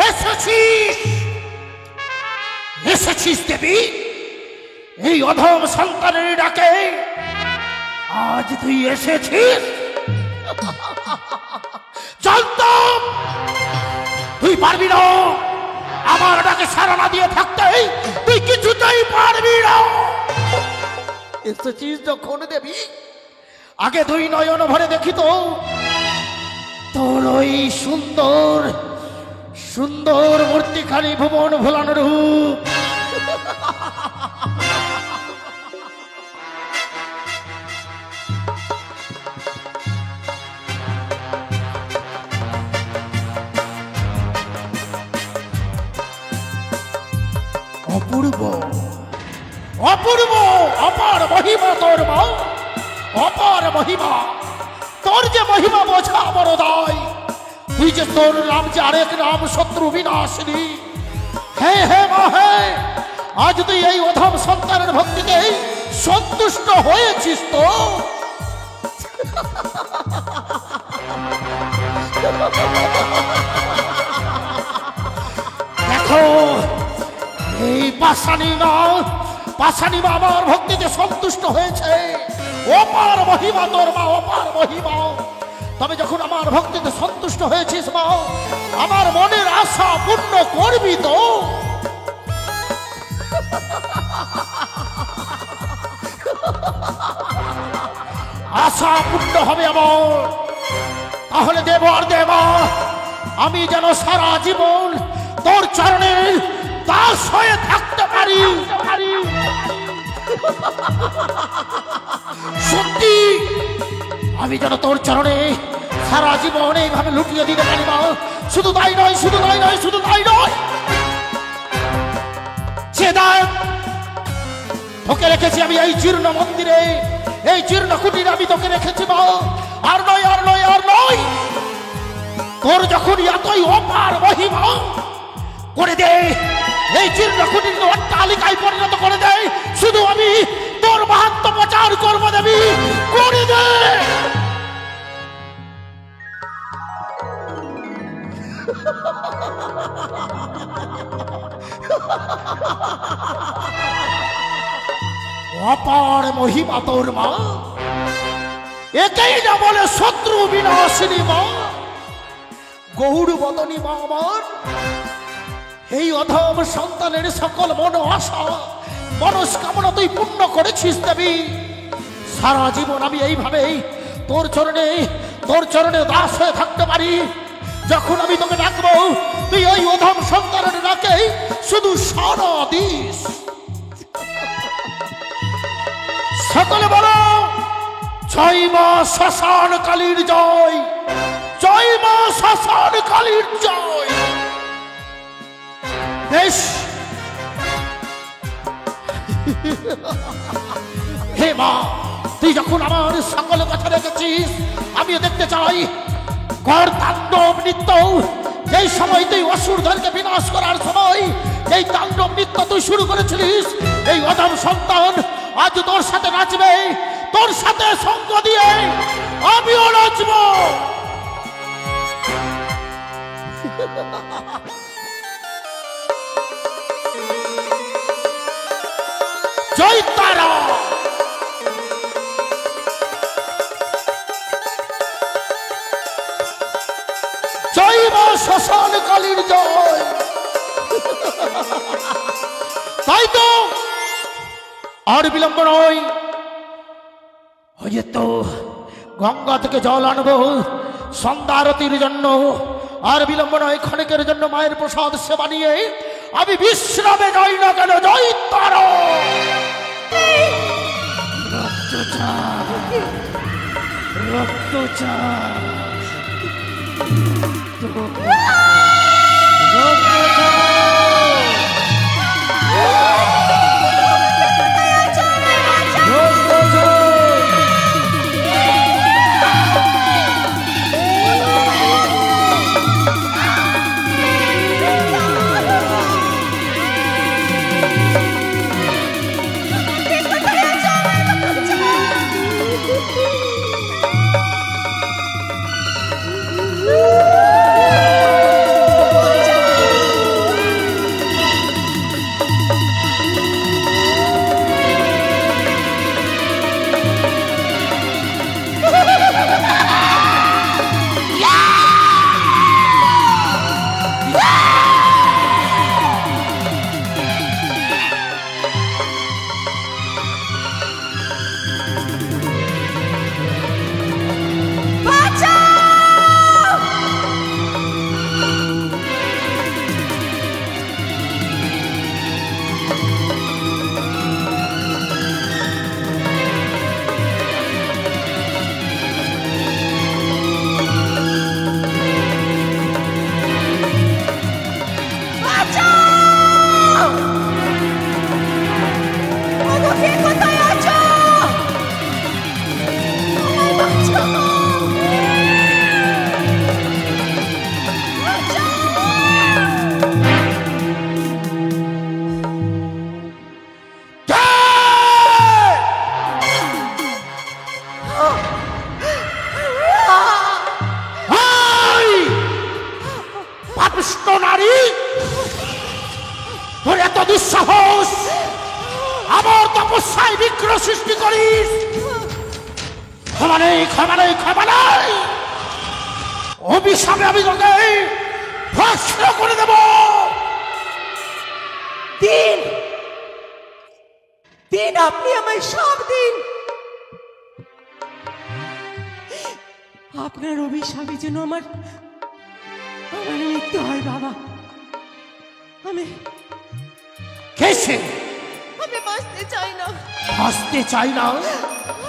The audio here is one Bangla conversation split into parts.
এসেছিস এসেছিস দেবী, এই অধম সন্তানের ডাকে আজ তুই এসেছিস। জানতাম তুই পারবি না, আমার ডাকে সাড়া না দিয়ে থাকতে তুই কিছুতেই পারবি না। এসেছিস যখন দেবী, আগে দুই নয়ন ভরে দেখি তো তোর ওই সুন্দর সুন্দর মূর্তিখানি ভুবন ভোলানো রূপ। অপূর্ব অপূর্ব অপার মহিমা তোর মা, অপার মহিমা। তোর যে মহিমা বোঝা বড় দায়। তুই যে তোর নাম যে আরেক নাম শত্রু বিনাশিনী। হে হে মা হে, আজ তুই এই অধম সন্তানের ভক্তিতে সন্তুষ্ট হয়েছিস তো? দেখো এই পাষাণী মা আমার ভক্তিতে সন্তুষ্ট হয়েছে। অপার মহিমা তোর মা, অপার মহিমা। তবে যখন আমার ভক্তিতে সন্তুষ্ট হয়েছিস মা, আমার মনের আশা পূর্ণ করবি তো? আশা পূর্ণ হবে আমার। তাহলে দেব আর দেবা, আমি যেন সারা জীবন তোর চরণে দাস হয়ে থাকতে পারি। সত্যি আমি যেন তোর চরণে সারা জীবন এইভাবে লুটিয়ে দিতে পারি মা। শুধু তাই নয়, শুধু তাই নয়, শুধু তাই নয়, সে দেখ তোকে রেখেছি আমি এই জীর্ণ মন্দিরে, এই জীর্ণ কুটিরে আমি তোকে রেখেছি মা। আর নয়, আর নয়, আর নয়, তোর যখন এতই অপার মহিমা, করে দে এই জীর্ণ কুটির অট্টালিকায় পরিণত করে দে। শুধু আমি তোর মাহাত্ম্য প্রচার করবো দেবী, করে দে। অপার মহিমা তোর মা, একেই না বলে শত্রু বিনাশিনী মা, গৌর বদনী মা আমার। এই অধম সন্তানের সকল মন আশা মনস্কামনা তুই পূর্ণ করেছিস দেবী। সারা জীবন আমি এইভাবেই তোর চরণে দাস হয়ে থাকতে পারি। যখন আমি তোকে ডাকবো তুই ওই অধম সন্তানের ডাকে শুধু সাড়া দিস। সকলে বলো জয় মা শ্মশান কালীর জয়, জয় মা শ্মশান কালীর জয়। বেশ, হে মা, তুই যখন আমার সকল কথা রেখেছিস, আমিও দেখতে চাই গড় তাণ্ডব নৃত্য। যেই সময় তুই অসুরদেরকে বিনাশ করার সময় এই তাণ্ডব নৃত্য তুই শুরু করেছিলিস, এই অধম সন্তান আজ তোর সাথে নাচবে, তোর সাথে সঙ্গ দিয়ে আমিও নাচব। জয় তারা, জয় মা শ্মশান কালীর জয়। তাই তো আর বিলম্ব নয়, তো গঙ্গা থেকে জল আনবো সন্ধ্যা আরতির জন্য। আর বিলম্ব নয়, ক্ষণিকের জন্য মায়ের প্রসাদ সেবা নিয়ে আমি বিশ্রামে যাই না কেন। জয় তারা। দুঃসাহস আমার তপস্যায় বিঘ্ন সৃষ্টি করিস? ক্ষমা নেই, ক্ষমা নেই, ক্ষমা নেই। অভিশাপে আমি তোকে ভস্ম করে দেব। দিন দিন, আপনি আমায় সব দিন। আপনার অভিশাপে যেন আমার আমার মৃত্যু হয় বাবা। আমি কেসে আমি বাঁচতে চাই না, বাঁচতে চাই না?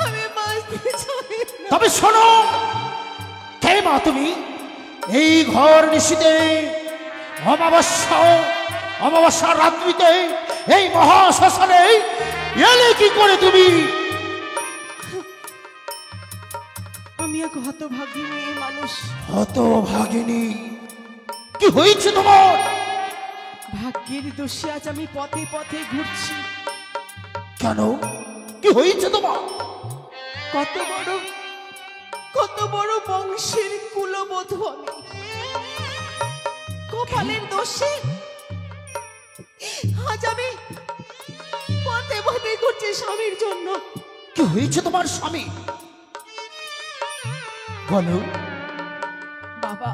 আমি বাঁচতে চাই না। তবে শোনো, কে মা তুমি? এই ঘর নিশীতে অমাবস্যার রাত্রিতে এই মহাশ্মশানে এলে কি করে তুমি? আমি এক হতভাগিনী মানুষ। হতভাগিনী? কি হয়েছে তোমার? ভাগ্যের দোষে আজ আমি পথে পথে ঘুরছি। কেন, কি হয়েছে তোমার? কত বড় বংশের কুলবধূ আমি, কপালের দোষে আজ আমি পথে পথে ঘুরছি স্বামীর জন্য। কি হয়েছে তোমার স্বামী? বলো। বাবা,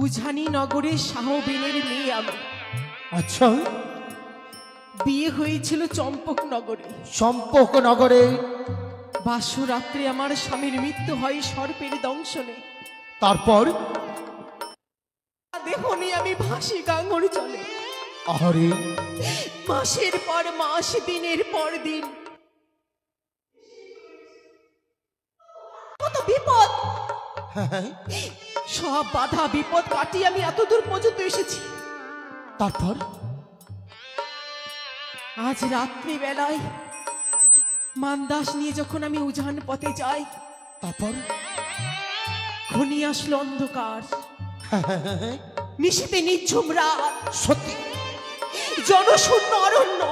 উজানি নগরের শাহবেনের মেয়ে আমি। আচ্ছা, বিয়ে হয়েছিল চম্পক নগরে। চম্পক নগরে? বাসরাত্রে আমার স্বামীর মৃত্যু হয় সর্পের দংশনে। তারপর? দেহ নিয়ে আমি ভাসি গাঙ্গর চলে। আরে, মাসের পর মাস, দিনের পর দিন, কত বিপদ। সব বাধা বিপদ কাটিয়ে আমি এত দূর পর্যন্ত এসেছি। তারপর? আজ রাত্রি বেলায় মান্দাস নিয়ে যখন আমি উজান পথে যাই, তারপর? ঘনিয়ে আসলো অন্ধকার। নিশীথে নিঝুম রাত, সত্যি? জনশূন্য অরণ্য।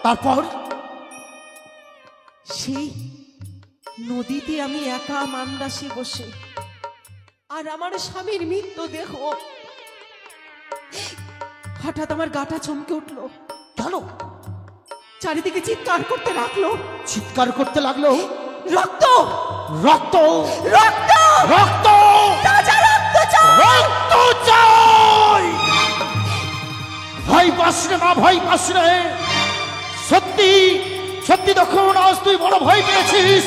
তারপর? সেই নদীতে আমি একা মান্দাসে বসে, আর আমার স্বামীর মৃত্যু দেহ। হঠাৎ আমার গাটা চমকে উঠলো। কেন? চারিদিকে চিৎকার করতে লাগলো। চিৎকার করতে লাগলো? রক্ত, রক্ত, রক্ত, রক্ত, তাজা রক্ত চাই, রক্ত চাই। ভয় পাস রে মা, ভয় পাস রে। সত্যি সত্যি তখন আজ তুই বড় ভয় পেয়েছিস,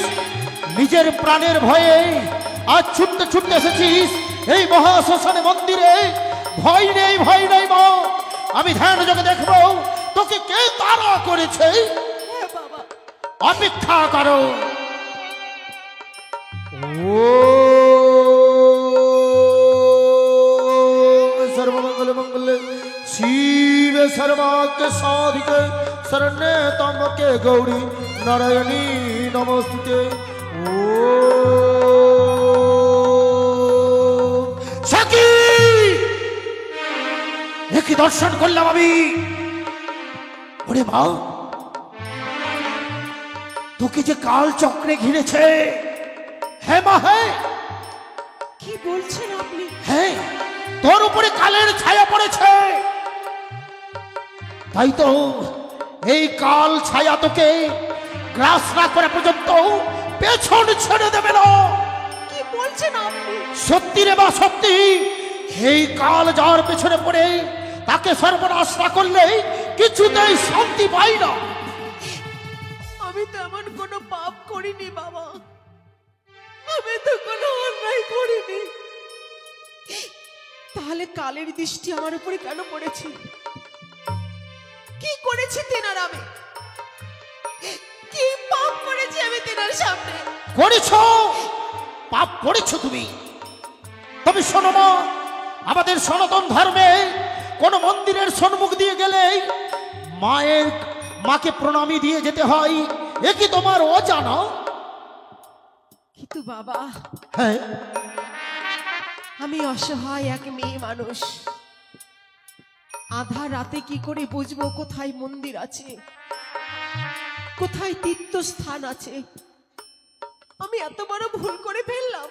নিজের প্রাণের ভয়ে আজ ছুটতে ছুটতে এসেছিস এই মহাশ্মশানে মন্দিরে। ভয় নেই, ভয় নেই মা, আমি ধ্যান যোগে দেখবো তোকে কে তাড়া করেছে। হ্যাঁ বাবা, অপেক্ষা করো। ও সর্বমঙ্গল মঙ্গলে শিবে সর্বাকে সাধিকে শরণ্যে ত্র্যম্বকে গৌরী নারায়ণী নমস্তুতে। ও সখী, একই দর্শন করলাম আমি। ওরে মা, তোকে যে কাল চক্রে ঘিরেছে। হ্যাঁ মা, হ্যাঁ। কি বলছেন আপনি? হ্যাঁ, তোর উপরে কালের ছায়া পড়েছে। তাই তো এই কাল ছায়া তোকে গ্রাস না করা পর্যন্ত পেছন ছেড়ে দেবে না। কি বলছেন আপনি? সত্যি রে মা, সত্যি। এই কাল যার পেছনে পড়ে তাকে সর্বনাশ না করলে কিছুতেই শান্তি পাই না। আমি তো এমন কোনো পাপ করিনি বাবা, আমি তো কোনো অন্যায় করিনি। তাহলে কালের দৃষ্টি আমার উপরে কেন পড়েছে? কি করেছি তেনার আমি? কি পাপ করেছি আমি তেনার সামনে? করেছো, পাপ করেছো তুমি। তবে শোনো মা, আমাদের সনাতন ধর্মে কোন মন্দিরের সম্মুখ দিয়ে গেলে মাকে প্রণামী দিয়ে যেতে হয়। এ কি তোমার অজানা? কিন্তু বাবা, হ্যাঁ, আমি অসহায় এক মেয়ে মানুষ। আধা রাতে কি করে বুঝবো কোথায় মন্দির আছে, কোথায় তীর্থস্থান আছে? আমি এত বড় ভুল করে ফেললাম।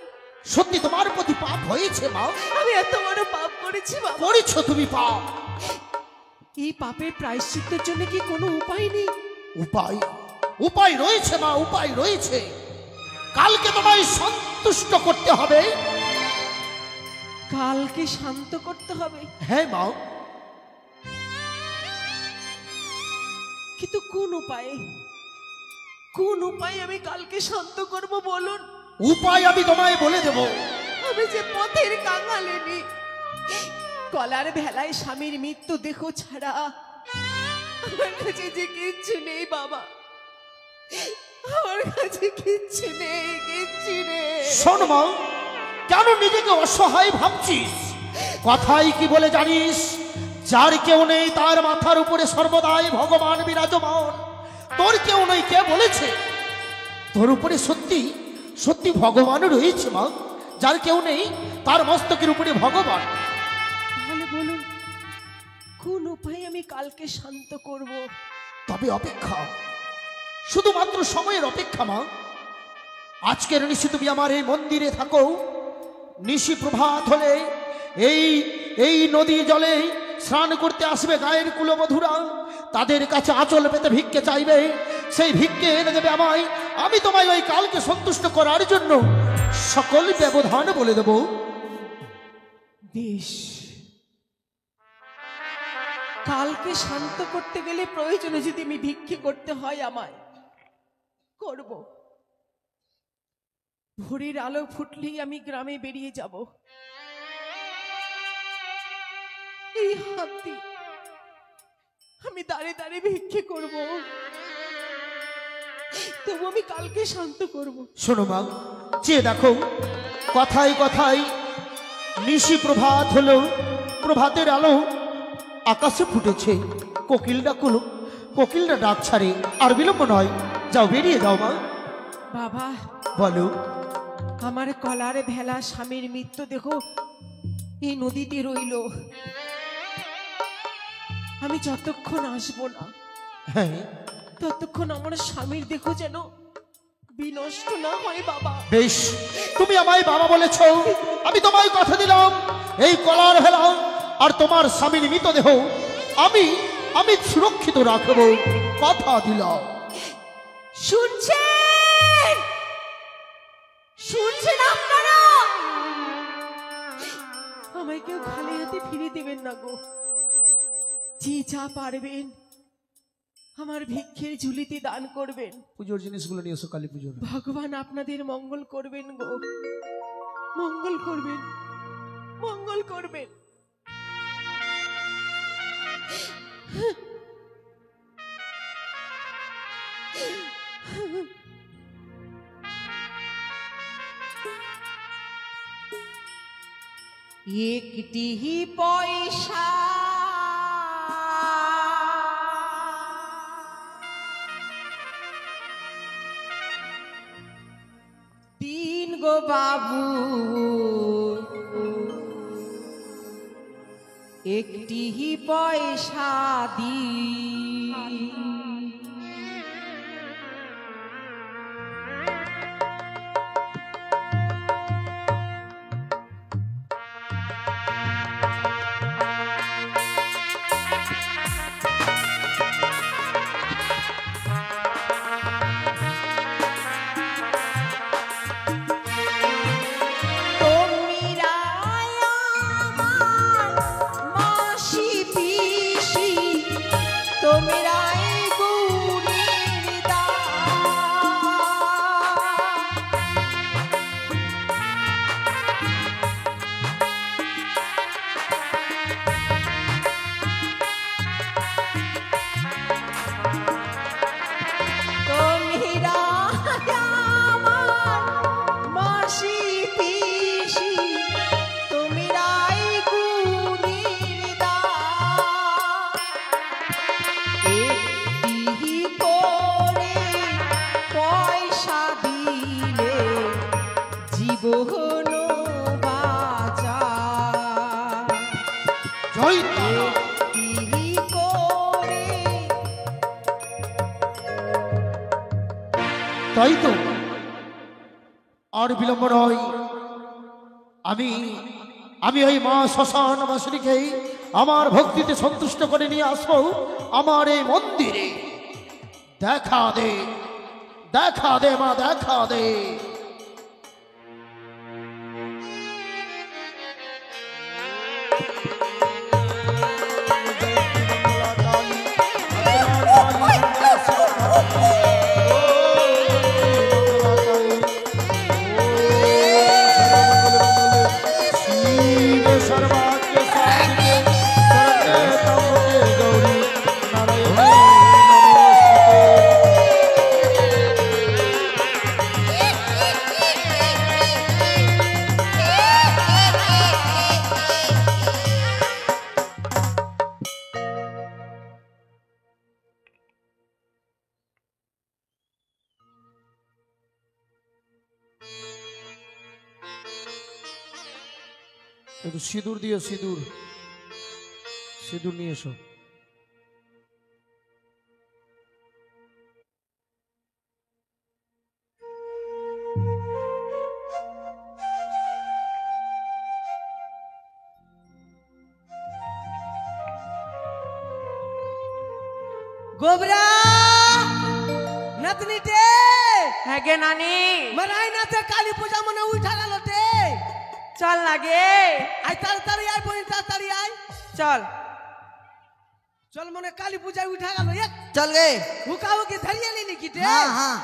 সত্যি তোমার প্রতি পাপ হয়েছে মা। আমি এত বড় পাপ করেছি বাবা। করেছো তুমি পাপ। এই পাপের প্রায়শ্চিত্তের জন্য কি কোনো উপায় নেই? উপায় উপায় রয়েছে মা, উপায় রয়েছে। কালকে তোমায় সন্তুষ্ট করতে হবে। কালকে শান্ত করতে হবে? হ্যাঁ মা। কিন্তু কোন উপায়ে, কোন উপায়ে আমি কালকে শান্ত করব বলুন? উপায় আমি তোমায় বলে দেব। আমি যে পথের কাঙালিনী, কলার ভেলায় স্বামীর মৃত্যু দেহ ছাড়া আমার কাছে যে কিচ্ছু নেই বাবা, আমার কাছে কিচ্ছু নেই, কিচ্ছু নেই। শোন মা, কেন নিজেকে অসহায় ভাবছিস? কথাই কি বলে জানিস? যার কেউ নেই তার মাথার উপরে সর্বদাই ভগবান বিরাজমান। তোর কেউ নেই কে বলেছে? তোর উপরে সত্যি সত্যি ভগবান রয়েছে মা। যার কেউ নেই তার মস্তকের উপরে ভগবান। তাহলে বলুন কোন উপায়ে আমি কালকে শান্ত করব? তবে অপেক্ষা, শুধুমাত্র সময়ের অপেক্ষা মা। আজকের নিশি তুমি আমার এই মন্দিরে থাকো। নিশি প্রভাত হলে এই এই নদী জলে স্নান করতে আসবে গায়ের কুলবধূরা। তাদের কাছে আঁচল পেতে ভিক্ষে চাইবে, সেই ভিক্ষে এনে দেবে আমায়। আমি তোমায় ওই কালকে সন্তুষ্ট করার জন্য সকল ব্যবধান বলে দেব। বেশ, কালকে শান্ত করতে গেলে প্রয়োজনে যদি আমি ভিক্ষে করতে হয় আমায় করব। ভোরের আলো ফুটলেই আমি গ্রামে বেরিয়ে যাব। এই হাত দিয়ে আমি দাঁড়ে দাঁড়ে ভিক্ষে করব, তবু আমি কালকে শান্ত করব। শোনো মা, চেয়ে দেখো, কথায় কথায় নিশি প্রভাত হলো। প্রভাতের আলো আকাশে ফুটেছে। কোকিলটা ডাক ছাড়ে। আর বিলম্ব নয়, যাও বেরিয়ে যাও মা। বাবা, বলো। আমার কলার ভেলা স্বামীর মৃত্যু দেখো এই নদীতে রইল। আমি যতক্ষণ আসবো না, হ্যাঁ, ততক্ষণ আমার স্বামীর দেখো যেন বিনষ্ট না হয় বাবা। বেশ, তুমি আমায় বাবা বলেছ, আমি তোমায় কথা দিলাম। এই কলার ভেলা আর তোমার স্বামীর মৃতদেহ আমি আমি সুরক্ষিত রাখবো, কথা দিলাম। শুনছেন? শুনছেন আপনারা? আমায় কেউ খালি হাতে ফিরে দেবেন না গো। যে যা পারবেন আমার ভিক্ষের ঝুলিতে দান করবেন। পুজোর জিনিসগুলো নিয়ে এসো, কালী পুজোর। ভগবান আপনাদের মঙ্গল করবেন গো, মঙ্গল করবেন, মঙ্গল করবেন। একটি পয়সা দিন গো বাবু, একটি পয়সা দিন। তাই তো, আর বিলম্ব নয়। আমি ওই মা শ্মশান বাসিনীকে আমার ভক্তিতে সন্তুষ্ট করে নিয়ে আসবো আমার এই মন্দিরে। দেখা দে, দেখা দে মা, দেখা দে। একটু সিঁদুর দিও, সিঁদুর, সিঁদুর নিয়ে এসো। गोबरा नतनी टे है गे नानी मराई ना ते काली पूजा मने उठा गलो टे चल लागे आई तारी आई बोइन तारी आई चल चल मने काली पूजा उठा गलो एक चल गए। हुकाओ के धरिया लेनी की टे हाँ हाँ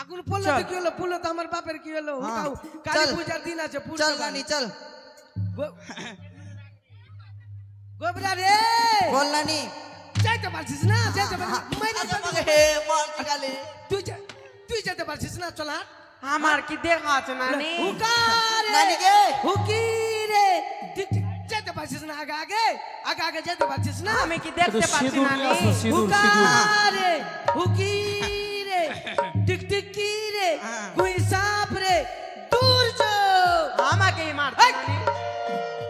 आगुन पोल तो की हलो पुलो तो हमर बापर की हलो हुकाओ काली चल। पूजा दिन আছে पूजा चल नानी चल। गोबरा रे बोल नानी। যাইতে পারছিস না যাইতে পারছিস মাইনা হে মার টিকালে তুই যেতে পারছিস না চল আমার কি দেখা আছে নানি হুকারে নানি গে হুকি রে যেতে পারছিস না আগে আগে আগে আগে যেতে পারছিস না আমি কি দেখতে পাচ্ছি সিঁদুর নানি নিয়ে আসো, সিঁদুর, সিঁদুর। হুকারে হুকি রে টিক টিক কি রে গুই সাপ রে দূর যো আমাকে মারতে নানি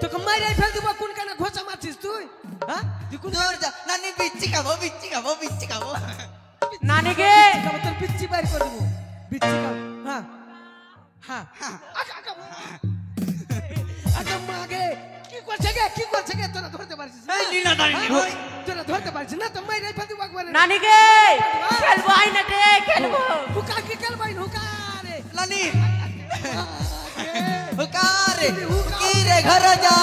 তোকে মাইরে ফেল দিব কোন কানে ঘোষা মারছিস তুই হ্যাঁ তুই কোন दूर जा नानी बिच्ची खाबो बिच्ची खाबो बिच्ची खाबो। नानी गे খাবো তোর পিচ্ছি বাইর করে দেবো পিচ্ছি খাবো হ্যাঁ হ্যাঁ আগা আগা আগা মাগে কি করছে গে তোরা ধরতে পারছিস না? এই লীলা দাঁড়ি হ্যাঁ? ভাই। তোরা ধরতে পারছিস না তো মাইরে ফেল দিব একবারে नानी गे खेलबो आई ना टे खेलबो হুকা কি খেল বাইন হুকা রে नानी আগে। हुकारे हुकीरे घर जा।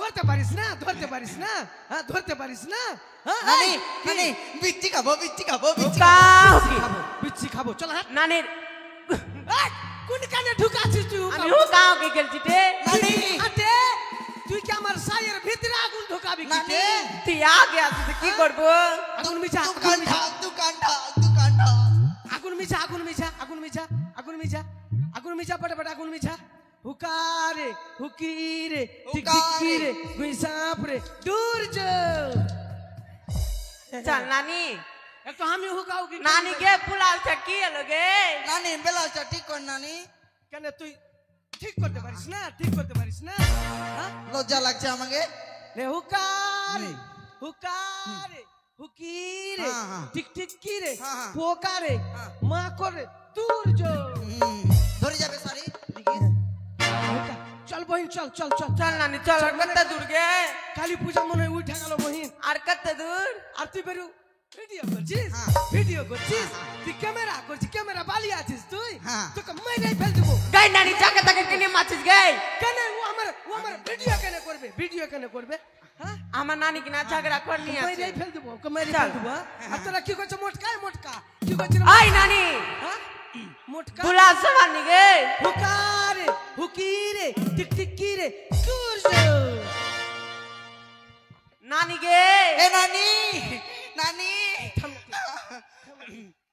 ধরতে পারিস না ধরতে পারিস না হ্যাঁ ধরতে পারিস না হ্যাঁ नानी এই, কি? नानी बिच्ची खाबो बिच्ची खाबो बिच्ची কাউকে খাবো পিচ্ছি খাবো চল হ্যাঁ নানি এই, কোন কানে ঢুকাছিস তুই আমি হুকাওকে গেলছি তে नानी আতে তুই কি আমার সাইয়ের ভিতরে আগুন ঢোকাবি কি नानी রে? তুই আগে আসিস তো কি করব আগুন মিছা दुकान ढाक दुकान ढाक दुकान ढाक। আগুন মিছা আগুন মিছা আগুন মিছা আগুন মিছা আগুন মিছা পটাপট আগুন মিছা হুকারে হুকিরে টিক টিক কি রে গুই সাপ রে দূর যো চল নানি একটু আমি হুকাও কি নানি গে বুলাও কি হলো গে नानी बेला चा ठीक कर नानी। কেন তুই ঠিক করতে পারিস না ঠিক করতে পারিস না হ্যাঁ लज्जा লাগছে আমাকে। রে হুকারে হুকারে হুকিরে হ্যাঁ, হ্যাঁ। টিক টিক কি রে হ্যাঁ, হ্যাঁ। পোকারে মা করে দূর যো ধরে যাবে সারি। চল বহিন চল চল চল চল নানি চল আর কত দূর গে কালী পূজা মনে হয় উঠে গেল বহিন আর কত দূর আর তুই বেরু ভিডিও করছিস হ্যাঁ। ভিডিও করছিস তুই ক্যামেরা করছিস ক্যামেরা বালি আছিস তুই হ্যাঁ। তোকে মাইরাই ফেল দেবো গাই নানি জাকে তাকে কিনে মাছিস গাই কেন ও আমার ভিডিও কেন করবে ভিডিও কেন করবে হ্যাঁ আমার নানি কিনা ঝগড়া করনি আছে মাইরাই ফেল দেবো ওকে মাইরাই চল। ফেল দেবো হ্যাঁ? আর তোরা কি করছিস মোটকা মোটকা কি করছিস আই নানি হ্যাঁ মোটকা বুলা সবানি গে হুকারে হুকিরে টিক টিক কি রে সূর্য নানি গে এ নানি নানি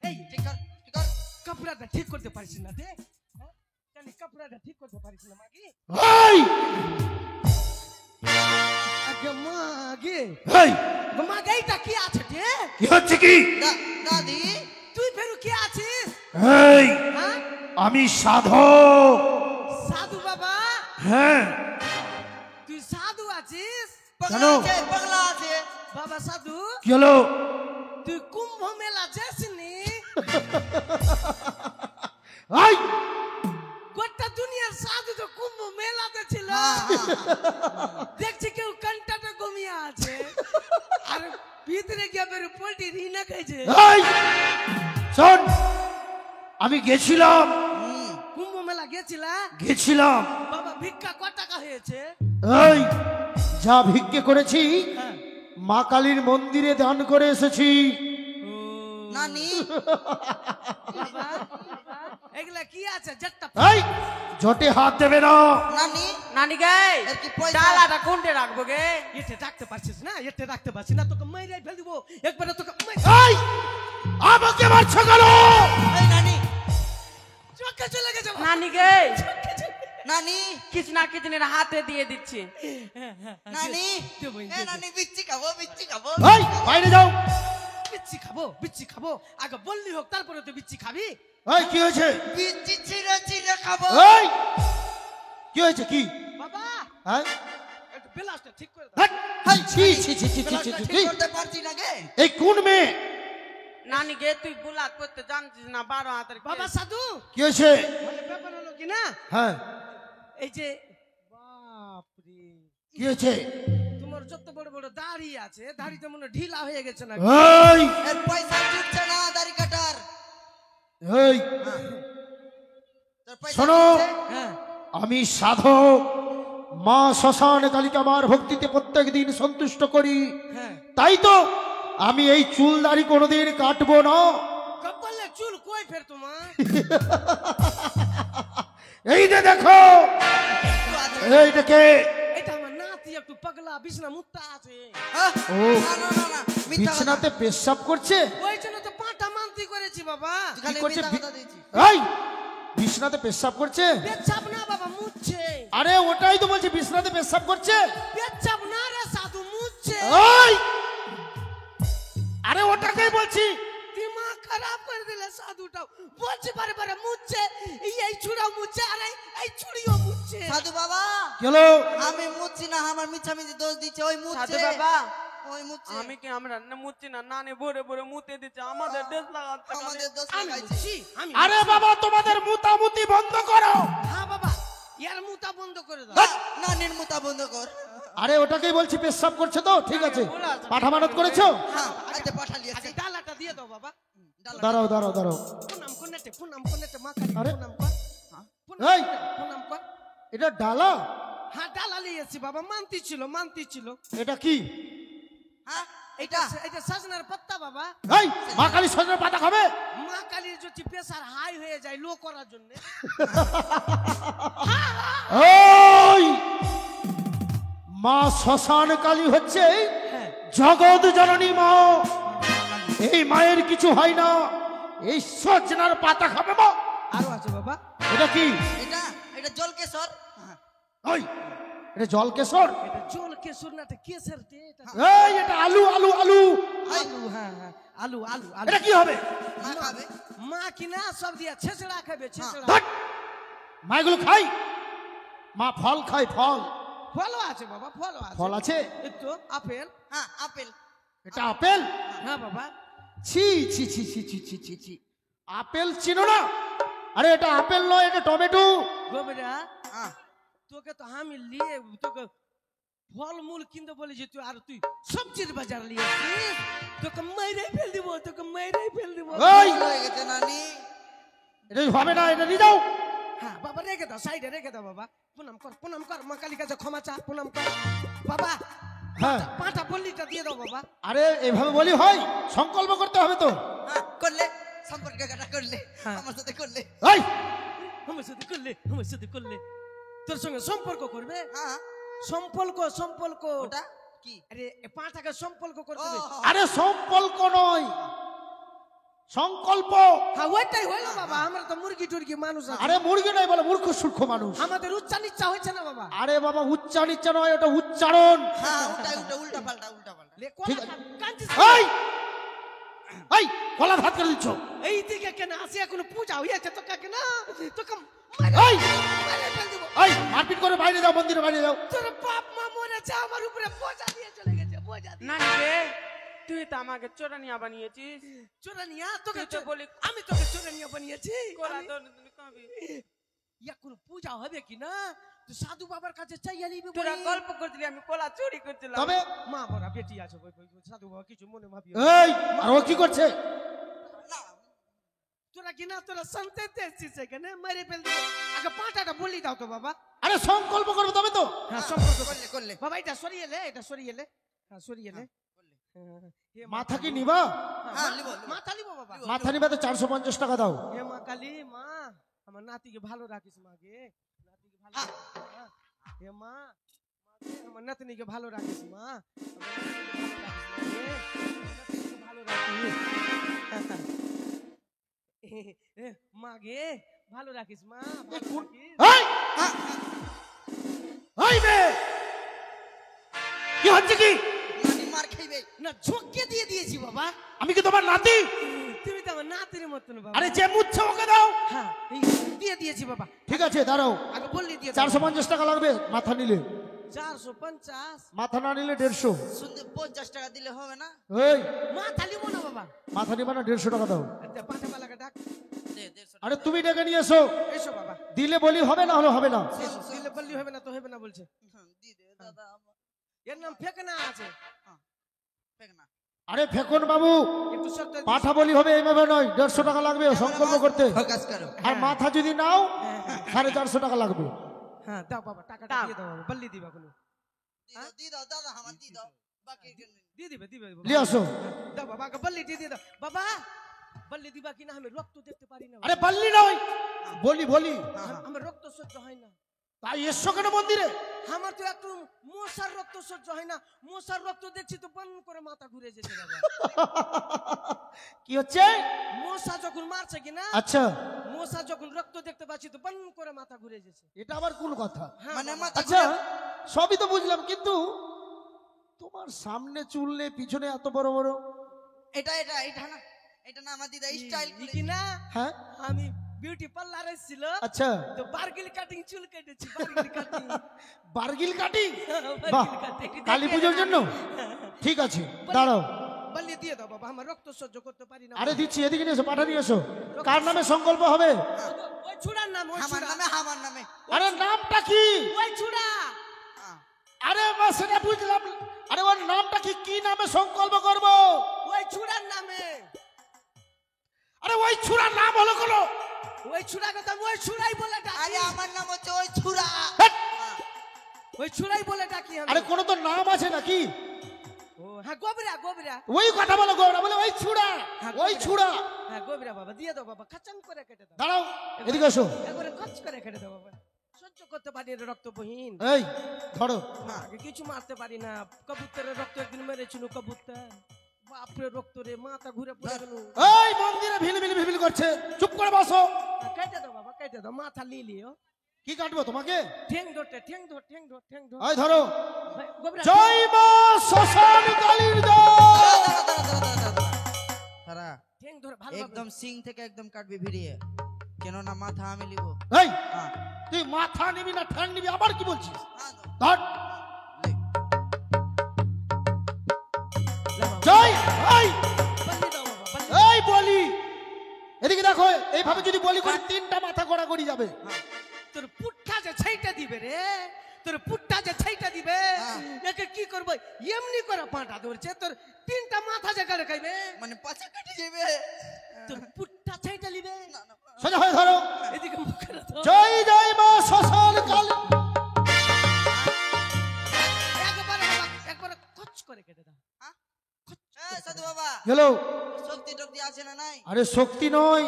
এই ঠিক কর ঠিক কর। কাপড়াটা ঠিক করতে পারিস না দে হ্যাঁ? জানি কাপড়াটা ঠিক করতে পারিস না মাগি এই আগে মাগে এই মাগে এইটা কি আছে রে কি হচ্ছে কি? দাদি তুই ফেরু কি আছিস এই হ্যাঁ আমি সাধক। সাধু বাবা হ্যাঁ তুই সাধু আছিস পাগলা আছে পাগলা আছে। বাবা সাধু কি হলো? তুই কুম্ভ মেলা যাসনি এই গোটা দুনিয়ার সাধু তো কুম্ভ মেলাতে ছিল হ্যাঁ, হ্যাঁ, আমি গেছিলাম কুম্ভ মেলা গেছিলা গেছিলাম বাবা ভিক্ষা কত টাকা হয়েছে এই যা ভিক্ষে করেছি মা কালীর মন্দিরে দান করে এসেছি। নানি বাবা এগুলা কি আছে যেটা এই জটে হাত দেবে না। নানি নানি গে এর কি পয়সা? ডালাটা কোনটে রাখবো গে? এতে রাখতে পারছিস না এতে রাখতে পারছিস না তোকে মাইরাই ফেল দিব একবারে তোকে এই আমাকে মারছো কেন? এই নানি চোখে চলে গেছে বাবা। নানি গে নানি কিছু না কিছু না হাতে দিয়ে দিচ্ছি। নানি দেবো, এ নানি বিচ্ছি খাবো বিচ্ছি খাবো এই বাইরে যাও। বিচ্ছি খাবো আগে বললি হোক তারপরে তো বিচ্ছি খাবি এই কি হয়েছে? বিচ্ছি ছিঁড়ে ছিঁড়ে খাবো এই কি হয়েছে কি? বাবা হ্যাঁ একটু বেলাসটা ঠিক করে দাও হাট! এই, ছি ছি ছি ছি ছি ছি ছি, ছি। ঠিক করতে পারছি না গে এই কোন মেয়ে? নানি গে তুই বুলাত করতে জানছিস না 12 হাতের বাবা সাধু কি হয়েছে? মানে ব্যাপার হলো কি না হ্যাঁ এই যে বাপরে কি হয়েছে? তোমার যত বড় বড় দাড়ি আছে দাড়িতে মনে হয় ঢিলা হয়ে গেছে না এই এর পয়সা জুটছে না দাড়ি কাটার এই তোর পয়সা শোনো। জুটছে? হ্যাঁ আমি সাধক মা শ্মশান কালিকা মার ভক্তিতে প্রত্যেক দিন সন্তুষ্ট করি, হ্যাঁ তাই তো আমি এই চুল দাড়ি কোনোদিন কাটবো না। কপালে চুল কই ফের তোমার এই যে দেখো একটু আছে। এইটাকে এটা আমার নাতি একটু পাগলা বিছনা মুত্তা আছে হ্যাঁ? ও। না না না না মিথ্যা কথা। বিছানাতে পেশাব করছে। ওই জন্য তো পাটা মানতি করেছি বাবা তুই কি খালি করছে? মিথ্যা কথা দিয়েছিস। এই বিছানাতে পেশাব করছে? পেচ্ছাপ না বাবা মুচ্ছে আরে ওটাই তো বলছি, বিছানাতে পেশাব করছে। পেচ্ছাপ না রে সাধু মুচ্ছে এই আরে ওটাকেই বলছি। দিমাগ খারাপ করে দিলে সাধুটাও বলছে বারে বারে মুচ্ছে এই ছুড়াও মুচ্ছে আর এই ছুড়িও মুচ্ছে সাধু বাবা চলো আমি মুচ্ছি না আমার মিছামিছি দোষ দিচ্ছে ওই মুচ্ছে সাধু বাবা ওই মুচ্ছে আমি কি আমরা মুচ্ছি না নানি ভরে ভরে মুতে দিচ্ছে আমাদের ড্রেস লাগাতে আমাদের দোষ আমি লাগাইছে মুচ্ছি আমি আরে বাবা তোমাদের মুতামুতি বন্ধ করো। হ্যাঁ বাবা ইয়ার মুতা বন্ধ করে দাও নানির মুতা বন্ধ কর আরে ওটাকেই বলছি পেশাব করছে তো ঠিক আছে। পাঠা মানত করেছো? হ্যাঁ আজকে পাঠালি আগে ডালাটা দিয়ে দাও বাবা দাঁড়াও দাঁড়াও দাঁড়াও। পুনাম কোনেতে মা কালী আরে। পুনাম কর এই পুনাম কর এটা ডালা? হ্যাঁ ডালা লিয়েছি বাবা মানতি ছিল এটা কি? হ্যাঁ এটা এটা এটা সাজনার পাত্তা বাবা এই মা কালী সজনের পাতা খাবে? মা কালীর যদি প্রেসার হাই হয়ে যায় লো করার জন্য ওই মা শ্মশান কালী হচ্ছে হ্যাঁ জগৎ জননী মা। এই মায়ের কিছু হয় না, এই সজনার পাতা খাবে মা। আরো আছে বাবা এটা কি? এটা এটা জল কেশর ওই এটা জল কেশর? এটা জল কেশর না এটা কেশর তে এটা এই এটা আলু আলু আলু। আলু হ্যাঁ হ্যাঁ আলু আলু আলু এটা কি হবে? মা খাবে মা কিনা সব দিয়া ছেছড়া খাবে ছেছড়া ধ্যাৎ! মা এগুলো খাই? মা ফল খায় ফল। ফলও আছে বাবা ফলও আছে ফল আছে? একটু আপেল হ্যাঁ আপেল এটা আপেল? হ্যাঁ বাবা ছি ছি ছি ছি ছি ছি ছি ছি আপেল চিনো না? আরে এটা আপেল নয়, এটা টমেটো। গোবরা হ্যাঁ তোকে তো আমি নিয়ে তোকে ফলমূল কিনতে বলেছি তুই আর তুই সবজির বাজার নিয়েছিস তোকে মাইরাই ফেল দিব এই হয়ে গেছে নানি এটা হবে না, এটা নিয়ে যাও। হ্যাঁ বাবা রেখে দাও সাইডে রেখে দাও বাবা প্রণাম কর মা কালী কাছে ক্ষমা চা প্রণাম কর বাবা হ্যাঁ পাটা পল্লিটা দিয়ে দাও বাবা আরে এভাবে বলি হয়? সংকল্প করতে হবে তো। হ্যাঁ করলে সম্পর্ক কাটা করলে হ্যাঁ। আমার সাথে করলে এই আমার সাথে করলে তোর সঙ্গে সম্পর্ক করবে হ্যাঁ সম্পর্ক ওটা কি আরে পাটাকে সম্পর্ক করতে ও, হবে আরে সম্পর্ক নয়, সংকল্প। হ্যাঁ ওইটাই হইলো বাবা আমরা তো মুরগি টুরগি মানুষ আছে আরে মুরগি নয় বলে মূর্খ সূক্ষ্ম মানুষ। আমাদের উচ্চা নিচ্চা হয়েছে না বাবা আরে বাবা উচ্চারণ নয়, ওটা উচ্চারণ। হ্যাঁ ওটা উল্টা পাল্টা লে ঠিক কোলা আছে। কাঞ্চিস এই এই গলা ভাত করে দিচ্ছ। এই দিকে কেন আসি এখন পূজা হয়েছে তো কাকে না তোকে এই মারে ফেল দিব এই মারপিট করে বাইরে যাও, মন্দিরে বাইরে যাও। তোর বাপ মা মরেছে আমার উপরে বোঝা দিয়ে চলে গেছে বোঝা দিয়ে নানি গে তুই তো আমাকে চোরানিয়া বানিয়েছিস চোরানিয়া তোকে তুই তো বলি- আমি তোকে চোরানিয়া বানিয়েছি কোলা আমি- তোর তুমি কবি এখন পূজা হবে কি না তুই সাধু বাবার কাছে চাইয়া নিবি তোরা বলি। গল্প করছিলি আমি কোলা চুরি করছিলাম তবে মা বড়া বেটি আছে ওই সাধু বাবা কিছু মনে ভাবি এই আর ও কি করছে? তোরা কিনা তোরা শুনতে এসেছিস এখানে মেরে ফেল দিব আগে পাটাটা বলি দাও তো বাবা আরে সংকল্প করবো তবে তো। হ্যাঁ সম্পর্ক করলে করলে বাবা এটা সরিয়ে লে হ্যাঁ সরিয়ে লে হে মাথা কি নিবা? হ্যাঁ লিবো মাথা লিবো বাবা মাথা নিবা তো 450 টাকা দাও। হে মা কালী মা আমার নাতিকে ভালো রাখিস মা গে নাতিকে ভালো রাখিস মা। হে মা আমার নাতনিকে ভালো রাখিস মা আমার নাতনিকে ভালো রাখিস মা গে ভালো রাখিস মা ভালো রাখিস। এই এই বে কি হচ্ছে কি? নানি মার খাইবে না ঝোঁকে দিয়ে দিয়েছি বাবা আমি কি তোমার নাতি? তুমি তো আমার নাতির মতন বাবা আরে যে মুচ্ছে ওকে দাও। হ্যাঁ এই দিয়ে দিয়েছি বাবা ঠিক আছে দাঁড়াও, আগে বললি দিয়ে 450 টাকা লাগবে মাথা নিলে। 450 মাথা না নিলে 150। শুনতে 50 টাকা দিলে হবে না? এই মাথা লিবো না বাবা মাথা নিবা না 150 টাকা দাও। পাঠা পালাকে ডাক দে 150 আরে তুমি ডেকে নিয়ে এসো, এসো বাবা দিলে বলি হবে না হলে হবে না। এসো দিলে বললি হবে না তো হবে না বলছে দি দে দাদা আমার এর নাম ফেকনা আছে ফেক না আরে ফেকন বাবু, একটু শক্ত পাঠা বলি হবে এইভাবে নয়, 150 টাকা লাগবে সংকল্প করতে। ফোকাস করো আর মাথা যদি নাও 450 টাকা লাগবে। হ্যাঁ দাও বাবা টাকাটা দিয়ে দাও বাবা বললি দিবা কোনো দি দাও দাদা আমার দি দাও বাকি দিয়ে দিবে দিবে নিয়ে আসো। দাও বাবা আগে বললি দিয়ে দাও বাবা বললি দিবা কিনা আমি রক্ত দেখতে পারি না আরে বললি নয়, বলি বলি। আমার রক্ত সহ্য হয় না তাই এসো কেন মন্দিরে? আমার তো একটু মশার রক্ত সহ্য হয় না মশার রক্ত দেখছি তো বন করে মাথা ঘুরে যেতে বাবা কি হচ্ছে? মশা যখন মারছে কিনা আচ্ছা মশা যখন রক্ত দেখতে পাচ্ছি তো বন করে মাথা ঘুরে যেছে এটা আবার কোন কথা? মানে বাবা। মাথা আচ্ছা সবই তো বুঝলাম, কিন্তু তোমার সামনে চুল নেই পিছনে এত বড় বড়। এটা এটা এটা না এটা না আমার দিদা স্টাইল করে কি না হ্যাঁ আমি বিউটি পার্লারে ছিল আচ্ছা, তো বার্গিল কাটিং চুল কেটেছি বার্গিল কাটিং বার্গিল কাটি। বাহ, কাটিং কালী পুজোর জন্য ঠিক আছে দাঁড়াও। বললি দিয়ে দাও বাবা আমার রক্ত সহ্য করতে পারি না আরে দিচ্ছি, এদিকে নিয়ে এসো, পাঠা নিয়ে এসো। কার নামে সংকল্প হবে? ওই ছুড়ার নাম ওই আমার ছুড়া নামে আমার নামে আরে নামটা কি? ওই ছুড়া আরে মা সেটা বুঝলাম, আরে ওর নামটা কি? কি নামে সংকল্প করব? ওই ছুড়ার নামে আরে ওই ছুরার নাম হলো কোনো? ওই ছুড়া কথা ওই ছুড়াই বলে ডাকি আরে আমার নাম হচ্ছে ওই ছুরা হেৎ! ওই ছুড়াই বলে ডাকি আমি আরে কোনো তো নাম আছে নাকি? ও হ্যাঁ গোবরা গোবরা ওই কথা বলো গো, না বলে ওই ছুরা, হ্যাঁ, ওই ছুরা। হ্যাঁ গোবরা বাবা দিয়ে দাও বাবা খাচাং করে কেটে দাও দাঁড়াও, এদিকে এসো। একবারে খচ করে কেটে দাও বাবা সহ্য করতে পারি না রক্তবহীন এই ধরো। আগে কিছু মারতে পারি না কবুতরের রক্ত একদিন মেরেছিল কবুতর বাপরে রক্ত রে মাথা ঘুরে পড়ে গেল এই মন্দিরে ভিলবিল ভিলবিল করছে, চুপ করে বসো। কেটে দাও বাবা কেটে দাও মাথা লিলিও কি কাটবো তোমাকে? ঠ্যাং ধরতে ঠ্যাং ধর ঠ্যাং ধর ঠ্যাং ধর এই ধরো। ভাই, গোবরা জয় মা শ্মশান কালীর জয়। তারা ঠ্যাং ধরে ভালো একদম সিং থেকে একদম কাটবি ভিড়িয়ে কেন না মাথা আমি লিব এই হ্যাঁ তুই মাথা নিবি না ঠ্যাং নিবি, আবার কি বলছিস? হ্যাঁ তো, ধর। লে। জয় এই বললি দাও বাবা বললি এই বলি, এদিকে দেখো, এইভাবে যদি বলি করি 3টা মাথা গড়াগড়ি যাবে। তোর পুট্টা যে ছাইটা দিবে রে তোর পুট্টা যে ছাইটা দিবে হ্যাঁ। একে কি করব এমনি করে পাটা ধরছে তোর 3টা মাথা যে কাটে খাইবে মানে পাছা কেটে যাবে তোর পুট্টা ছাইটা লিবে না না সোজা হয়ে ধরো। এদিকে মুখে রাখো জয় জয় মা শ্মশান কালী। একবারে খচ করে কেটে দাও এই সাধু বাবা হ্যালো, শক্তি টক্তি আছে না নাই আরে শক্তি নয়,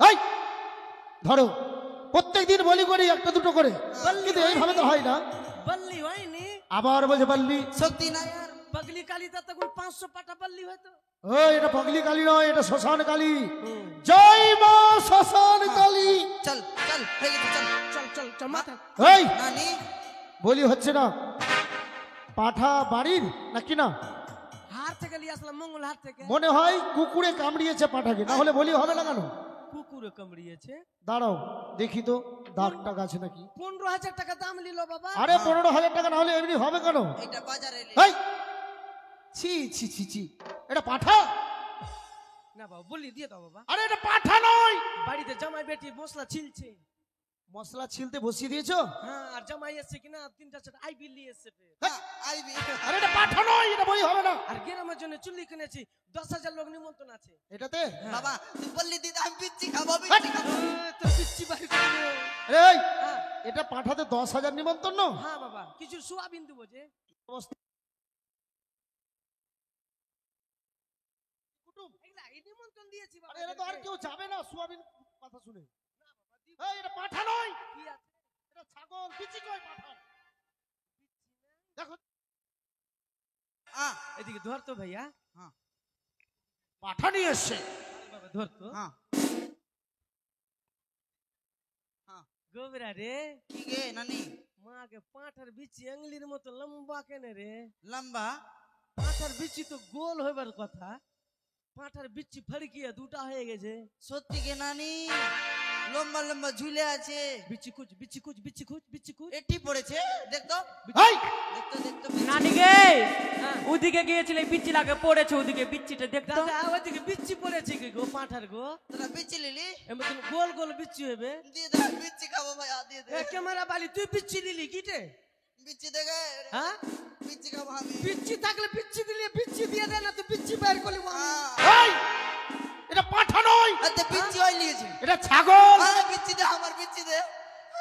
এই ধরো। প্রত্যেকদিন বলি করি একটা দুটো করে, কিন্তু এইভাবে তো হয় না। বললি হয়নি আবার বলছে বললি। শক্তি নাই আর পাগলি কালী তা তখন 500 পাটা বললি হয়তো ওই এটা পাগলি কালী নয়, এটা শ্মশান কালী। জয় মা শ্মশান কালী। চল চল হয়ে গেছে চল চল চল চল মাথা এই নানি বলি হচ্ছে না, পাঠা বাড়ির নাকি না? হার থেকে নিয়ে আসলাম মঙ্গল হাট থেকে মনে হয় কুকুরে কামড়িয়েছে পাঠাকে, না হলে বলি হবে না কেন? কুকুরে কামড়িয়েছে দাঁড়াও দেখি তো দাগটা আছে নাকি। 15,000 টাকা দাম নিল বাবা আরে 15,000 টাকা না হলে এমনি হবে কেন? এটা বাজারে এই ছি ছি ছি ছি, এটা পাঠা? না বাবা বললি দিয়ে দাও বাবা আরে এটা পাঠা নয়। বাড়িতে জামাই বেটি মশলা ছিলছে মশলা ছিলতে বসিয়ে দিয়েছো? হ্যাঁ আর জামাই এসছে কিনা 3টা 4টা আই বিল নিয়ে এসছে ফের। হ্যাঁ, আইবি আরে এটা পাঠা নয়, এটা বই হবে না। আর গ্রামের জন্য চুল্লি কিনেছি, 10,000 লোক নিমন্ত্রণ আছে। এটাতে বাবা তুই বললি দিদা আমি পিচ্ছি খাবো পিচ্ছি খাবো তোর পিচ্ছি বাড়ি করে দেবো। এই হ্যাঁ, এটা পাঠাতে 10,000 নিমন্ত্রণ। হ্যাঁ বাবা, কিছু সোয়াবিন দেবো যে। এগুলা এই নিমন্ত্রণ দিয়েছি বাবা। আরে এটা তো আর কেউ যাবে না সোয়াবিন কথা শুনে। এই এটা পাঠা নয়, কি আছে? এটা ছাগল। পিচি কই পাঠা? দেখো এদিকে ধর তো ভাইয়া। পাঠা নিয়ে এসছে। বাবা ধর তো। হ্যাঁ গোবরা রে, কি গে নানি মাকে পাঁঠার বিচি আঙুলির মতো লম্বা কেনে রে? লম্বা পাঁঠার বিচি তো গোল হইবার কথা, পাঁঠার বিচি ফড়কিয়ে দুটা হয়ে গেছে। সত্যি গে নানি লম্বা লম্বা ঝুলে আছে বিচি কুচ বিচি কুচ বিচি কুচ বিচি কুচ। এটি পড়েছে দেখতো এই দেখতো দেখতো নানি গে হ্যাঁ। ওদিকে গিয়েছিলে বিচ্ছি লাগে পড়েছে, ওদিকে বিচ্ছিটা দেখতো। দাদা ওদিকে বিচি পড়েছে কি গো পাঁঠার গো? তোরা পিচ্ছি লিলি এমন গোল গোল বিচি হবে। দিয়ে দে পিচ্ছি খাবো ভাই দিয়ে দে এ ক্যামেরা বালি তুই বিচি নিলি কিটে? পিচ্ছি দেখে হ্যাঁ, পিচ্ছি খাবো আমি বিচি থাকলে বিচি দিলে বিচি দিয়ে দে, না তো বিচি বের করলি। এই এটা পাঠা নয়, আচ্ছা পিচ্ছি হই লিয়েছে এটা ছাগল। পিচ্ছি দে আমার পিচ্ছি দে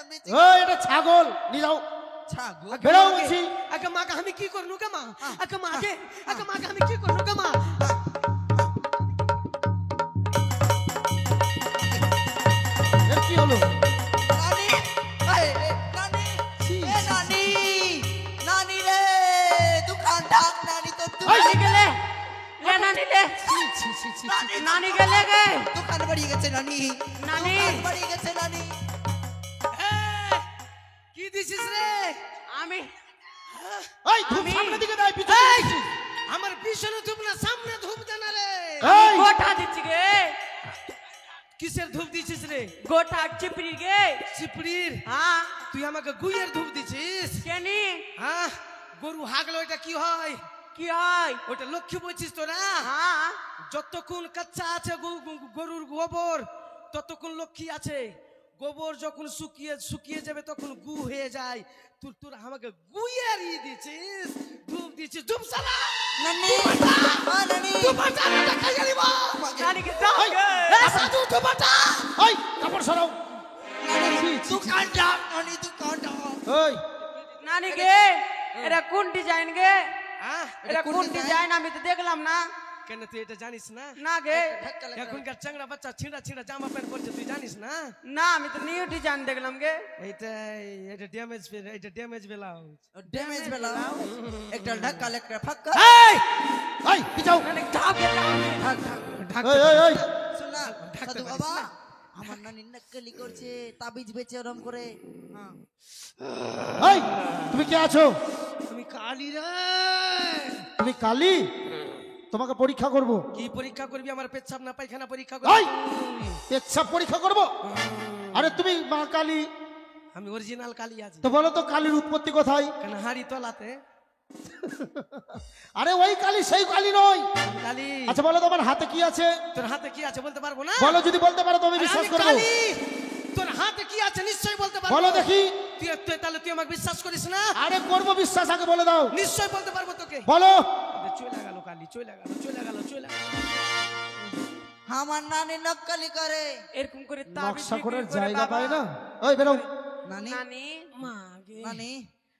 পিচ্ছি এই এটা ছাগল নিয়ে যাও। ছাগল বেরাও বলছি। আগে মাকে আমি কি করনু কে মা? আগে মাকে আমি কি করনু কে মা? এর কি হলো? নানি নানি নানি নানি রে দোকান ডাক নানি তো নানি গেলে লে নানি লে নানি নানি গেলে গে দোকান বাড়িয়ে গেছে নানি নানি। দোকান বাড়িয়ে গেছে নানি কি দিছিস রে? আমি এই ধূপ সামনে দিকে দাও, পিছনে এই! দিকে। আমার পিছনে ধূপ না সামনে ধূপ দে না রে। এই গোটা দিচ্ছি গে, কিসের ধূপ দিছিস রে? গোটা চিপড়ি গে। চিপড়ির? হ্যাঁ তুই আমাকে গুইয়ের ধূপ দিছিস? কেনি হ্যাঁ, গরু হাগলো এটা কি হয়? কি হয়? ওটা লক্ষ্মী বলছিস তোরা? হ্যাঁ যতক্ষণ কাচ্চা আছে গরুর গোবর ততক্ষণ লক্ষ্মী আছে। গোবর যখন শুকিয়ে যাবে তখন গু হয়ে যায়। তোর আমাকে গুইয়ের দিছিস, ধূপ দিছিস। ধূপ সালা নানি নানি ধূপ আটা খাই যালিব। নানি গে যাও এই! গে। এ সাধু ধূপ আটা। এই কাপড় সরাও। নানি দোকান ডাক নানি দোকান ডাক এই নানি গে এটা কোন ডিজাইন গে? হ্যাঁ, এটা কোন ডিজাইন আমি তো দেখলাম না। কেন তুই এটা জানিস না? না গে এখনকার চাংড়া বাচ্চা ছিঁড়া ছিঁড়া জামা প্যান্ট পরছে, তুই জানিস না? না আমি তো নিউ ডিজাইন দেখলাম গে। এটা ড্যামেজ ব্লাউজ। ড্যামেজ বেলা একটা ঢাকা একটা ফাক্কা এই এই পিছাও। নানি যাও গে যাও। এই এই এই শোনা সাধু বাবা আমার নানি নকলি করছে তাবিজ বেচে ওরম করে হ্যাঁ এই তুমি কে আছো? আমি কালি রে। তুমি কালী? তোমাকে পরীক্ষা করব। কি পরীক্ষা করবি? আমার পেচ্ছাপ না পায়খানা পরীক্ষা এই করবি? পেচ্ছাপ পরীক্ষা করব? আরে তুমি মা কালী, আমি অরিজিনাল কালি আছি। তো বলো তো কালীর উৎপত্তি কোথায়? কেন হাড়ি তলাতে আরে ওই কালী সেই কালী নয়। কালি। আচ্ছা বলো তোমার হাতে কি আছে? তোর হাতে কি আছে বলতে পারবো না? বলো, যদি বলতে পারো তো আমি আরে বিশ্বাস আমি করব। কালি। তোর হাতে কি আছে নিশ্চয়ই বলতে পারবো। বলো দেখি। তাহলে তুই আমাকে বিশ্বাস করিস না? আরে করব বিশ্বাস, আগে বলে দাও। নিশ্চয় বলতে পারবো তোকে। বলো। চলে গেল কালি, চলে গেল। আমার নানি নকলি করে এরকম করে তাবিজ নকশা বিক্রি করার করে জায়গা বাবা। পায় না। ওই বেরো। নানি নানি মাগে নানি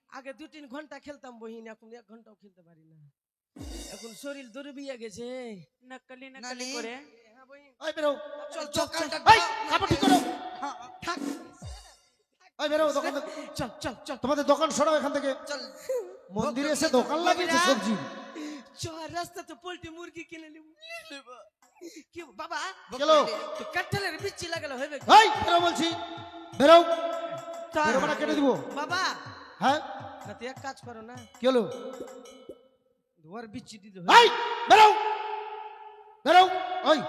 আগে 2-3 ঘন্টা খেলতাম বহিন, এখন 1 ঘন্টাও খেলতে পারি না। এখন শরীর দুর্বিয়ে গেছে। নকলি নকলি নানি। করে। হ্যাঁ বহিন, ওই বেরো। চল দোকান ডাক এই কাপড় ঠিক করো। থাক। ওই বেরো দোকান থেকে। চল তোমাদের দোকান সরাও এখান থেকে। চল মন্দিরে এসে দোকান লাগিয়েছে সবজি। রাস্তাতে পোল্ট্রি মুরগি কিনে নিব। কি বাবা, গেলো। তো কাঁঠালের বিচি লাগালে হবে? এই বেরো বলছি, বেরো। তা- বেরো মানে কেটে দিব। বাবা হ্যাঁ না তুই এক কাজ করো না, কি হলো? ওর বিচি দিতে এই বেরো, বেরো। ওই